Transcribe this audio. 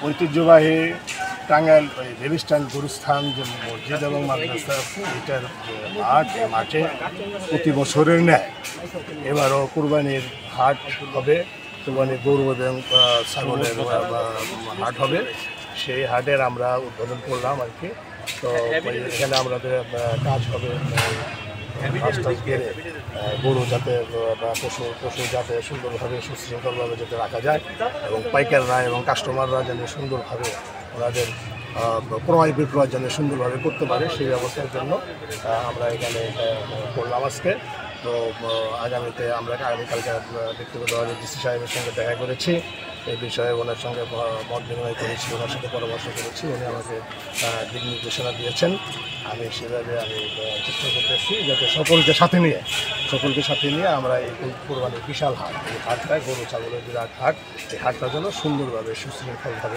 ঐতিহ্যবাহী টাঙ্গাইল রেলিস্টান গুরুস্থান যে মসজিদ এবং মাদ্রাসা আছে এটার মাঠ, মাঠে প্রতি বছরের ন্যায় এবারও কুরবানির হাট হবে, কুরবানির গরু এবং ছাগলের হাট হবে। সেই হাটের আমরা উদ্বোধন করলাম আর কি। তো এখানে আমাদের কাজ হবে রাস্তা গেড়ে গরু যাতে বা পশু যাতে সুন্দরভাবে সুশৃঙ্খলভাবে যাতে রাখা যায় এবং পাইকাররা এবং কাস্টমাররা যেন সুন্দরভাবে ওনাদের ক্রয় বিক্রয় যেন সুন্দরভাবে করতে পারে সেই ব্যবস্থার জন্য আমরা এখানে করলাম আজকে। তো আগামীতে আমরা আগামীকালকে ব্যক্তিগতভাবে ডিসি সাহেবের সঙ্গে দেখা করেছি, এই বিষয়ে ওনার সঙ্গে মত বিনিময় করেছি, ওনার সাথে পরামর্শ করেছি, উনি আমাকে দিক নির্দেশনা দিয়েছেন। আমি সেভাবে চেষ্টা করতেছি যাতে সকলকে সাথে নিয়ে আমরা এই কোরবানির বিশাল হাট, এই হাটটায় গরু ছাগলের বিরাট হাট, এই হাটটা যেন সুন্দরভাবে সুশৃঙ্খলভাবে